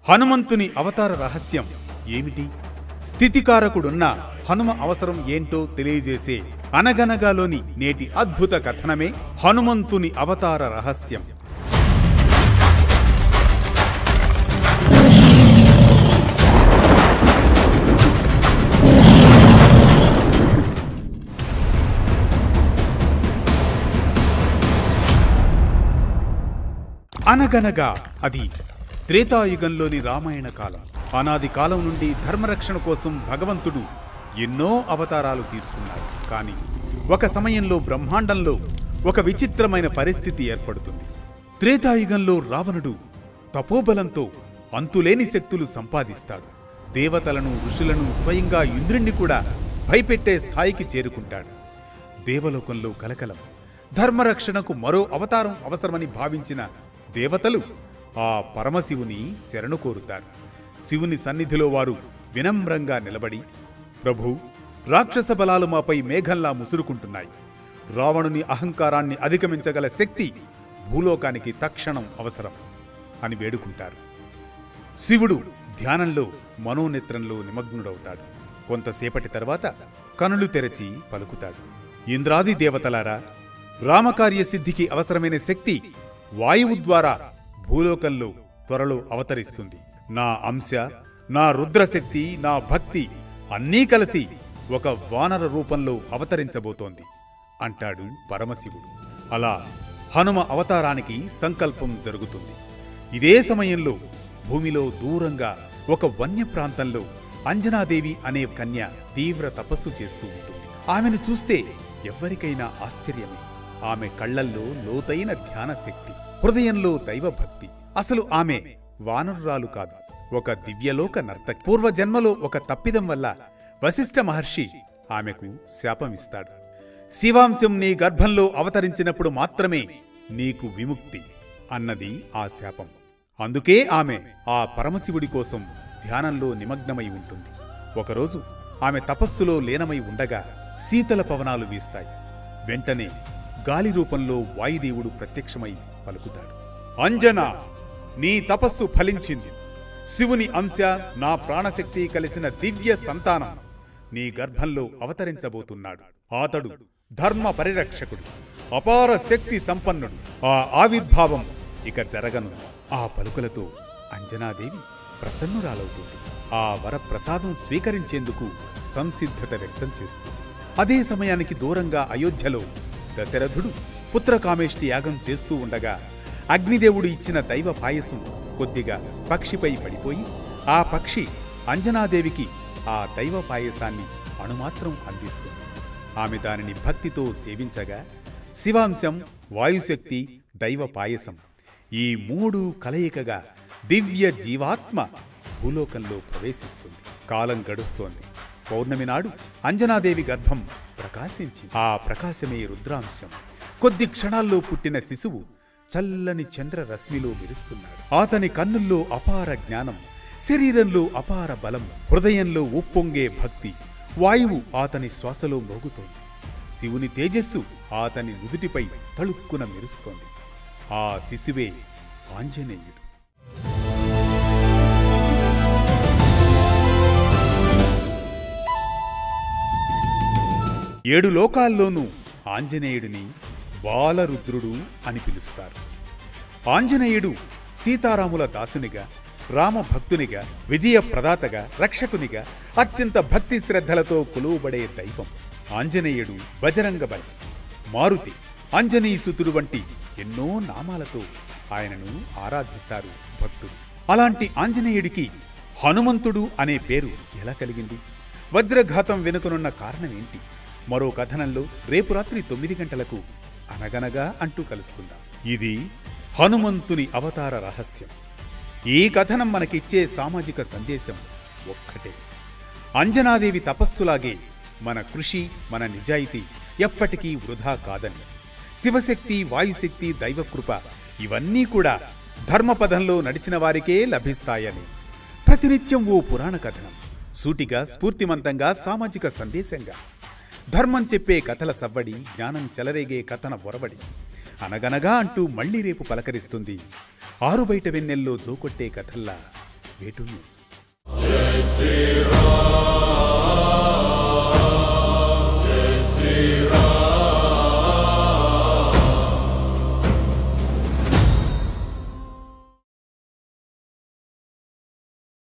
హనుమంతుని అవతార రహస్యం ఏమిటి? స్థితికారకుడున్న హనుమ అవసరం ఏంటో తెలియజేసే అనగనగాలోని నేటి అద్భుత కథనమే హనుమంతుని అవతార రహస్యం. అనగనగా అది త్రేతాయుగంలోని రామాయణ కాలం. అనాది కాలం నుండి ధర్మరక్షణ కోసం భగవంతుడు ఎన్నో అవతారాలు తీసుకున్నాడు. కానీ ఒక సమయంలో బ్రహ్మాండంలో ఒక విచిత్రమైన పరిస్థితి ఏర్పడుతుంది. త్రేతాయుగంలో రావణుడు తపోబలంతో అంతులేని శక్తులు సంపాదిస్తాడు. దేవతలను, ఋషులను, స్వయంగా ఇంద్రుణ్ణి కూడా భయపెట్టే స్థాయికి చేరుకుంటాడు. దేవలోకంలో కలకలం. ధర్మరక్షణకు మరో అవతారం అవసరమని భావించిన దేవతలు ఆ పరమశివుని శరణు కోరుతారు. శివుని సన్నిధిలో వారు వినమ్రంగా నిలబడి, ప్రభు, రాక్షస బలాలు మాపై మేఘంలా ముసురుకుంటున్నాయి. రావణుని అహంకారాన్ని అధిగమించగల శక్తి భూలోకానికి తక్షణం అవసరం అని వేడుకుంటారు. శివుడు ధ్యానంలో, మనోనేత్రంలో నిమగ్నుడవుతాడు. కొంతసేపటి తర్వాత కనులు తెరచి పలుకుతాడు, ఇంద్రాది దేవతలారా, రామకార్యసిద్ధికి అవసరమైన శక్తి వాయువు ద్వారా భూలోకంలో త్వరలో అవతరిస్తుంది. నా అంశ, నా రుద్రశక్తి, నా భక్తి అన్నీ కలిసి ఒక వానర రూపంలో అవతరించబోతోంది అంటాడు పరమశివుడు. అలా హనుమ అవతారానికి సంకల్పం జరుగుతుంది. ఇదే సమయంలో భూమిలో దూరంగా ఒక వన్య ప్రాంతంలో అంజనాదేవి అనే కన్య తీవ్ర తపస్సు చేస్తూ ఉంటుంది. ఆమెను చూస్తే ఎవ్వరికైనా ఆశ్చర్యమే. ఆమె కళ్లల్లో లోతైన ధ్యాన శక్తి, హృదయంలో దైవభక్తి. అసలు ఆమె వానరురాలు కాదు, ఒక దివ్యలోక నర్తకి. పూర్వజన్మలో ఒక తప్పిదం వల్ల వశిష్ఠ మహర్షి ఆమెకు శాపమిస్తాడు. శివాంశం నీ గర్భంలో అవతరించినప్పుడు మాత్రమే నీకు విముక్తి అన్నది ఆ శాపం. అందుకే ఆమె ఆ పరమశివుడి కోసం ధ్యానంలో నిమగ్నమై ఉంటుంది. ఒకరోజు ఆమె తపస్సులో లీనమై ఉండగా శీతల పవనాలు వీస్తాయి. వెంటనే గాలి రూపంలో వాయుదేవుడు ప్రత్యక్షమై పలుకుతాడు, అంజనా, నీ తపస్సు ఫలించింది. శివుని అంశ, నా ప్రాణశక్తి కలిసిన దివ్య సంతానం నీ గర్భంలో అవతరించబోతున్నాడు. అతడు ధర్మ పరిరక్షకుడు, అపార శక్తి సంపన్నుడు. ఆ ఆవిర్భావం ఇక జరగనుంది. ఆ పలుకులతో అంజనాదేవి ప్రసన్నురాలవుతుంది. ఆ వరప్రసాదం స్వీకరించేందుకు సంసిద్ధత వ్యక్తం చేస్తుంది. అదే సమయానికి దూరంగా అయోధ్యలో దశరథుడు పుత్రకామేష్టి యాగం చేస్తూ ఉండగా అగ్నిదేవుడు ఇచ్చిన దైవ పాయసం కొద్దిగా పక్షిపై పడిపోయి ఆ పక్షి అంజనాదేవికి ఆ దైవ పాయసాన్ని అణుమాత్రం అందిస్తుంది. ఆమె దానిని భక్తితో సేవించగా శివాంశం, వాయుశక్తి, దైవ పాయసం ఈ మూడు కలయికగా దివ్య జీవాత్మ భూలోకంలో ప్రవేశిస్తుంది. కాలం గడుస్తోంది. పౌర్ణమి నాడు అంజనాదేవి గర్భం ప్రకాశించింది. ఆ ప్రకాశమే రుద్రాంశం. కొద్ది క్షణాల్లో పుట్టిన శిశువు చల్లని చంద్రరశ్మిలో మెరుస్తున్నాడు. అతని కన్నుల్లో అపార జ్ఞానం, శరీరంలో అపార బలం, హృదయంలో ఉప్పొంగే భక్తి. వాయువు అతని శ్వాసలో మోగుతోంది. శివుని తేజస్సు అతని నుదుటిపై తళుక్కున మెరుస్తోంది. ఆ శిశువే ఆంజనేయుడు. ఏడు లోకాల్లోనూ ఆంజనేయుడిని బాలరుద్రుడు అని పిలుస్తారు. ఆంజనేయుడు సీతారాముల దాసునిగా, రామభక్తునిగా, విజయ ప్రదాతగా, రక్షకునిగా, అత్యంత భక్తి శ్రద్ధలతో కొలువుబడే దైవం. ఆంజనేయుడు బజరంగబలి, మారుతి, ఆంజనేయసుతుడు వంటి ఎన్నో నామాలతో ఆయనను ఆరాధిస్తారు భక్తులు. అలాంటి ఆంజనేయుడికి హనుమంతుడు అనే పేరు ఎలా కలిగింది? వజ్రఘాతం వెనుకనున్న కారణమేంటి? మరో కథనంలో రేపు రాత్రి 9 గంటలకు అనగనగా అంటూ కలుసుకుందాం. ఇది హనుమంతుని అవతార రహస్యం. ఈ కథనం మనకిచ్చే సామాజిక సందేశం ఒక్కటే, అంజనాదేవి తపస్సులాగే మన కృషి, మన నిజాయితీ ఎప్పటికీ వృధా కాదని. శివశక్తి, వాయుశక్తి, దైవకృప ఇవన్నీ కూడా ధర్మపథంలో నడిచిన వారికే లభిస్తాయని. ప్రతినిత్యం ఓ పురాణ కథనం, సూటిగా, స్ఫూర్తిమంతంగా, సామాజిక సందేశంగా. ధర్మం చెప్పే కథల సవ్వడి, జ్ఞానం చెలరేగే కథన ఒరవడి. అనగనగా అంటూ మళ్లీ రేపు పలకరిస్తుంది ఆరుబయట వెన్నెల్లో జోకొట్టే కథల్లా వేటు న్యూస్. జై శ్రీరామ్.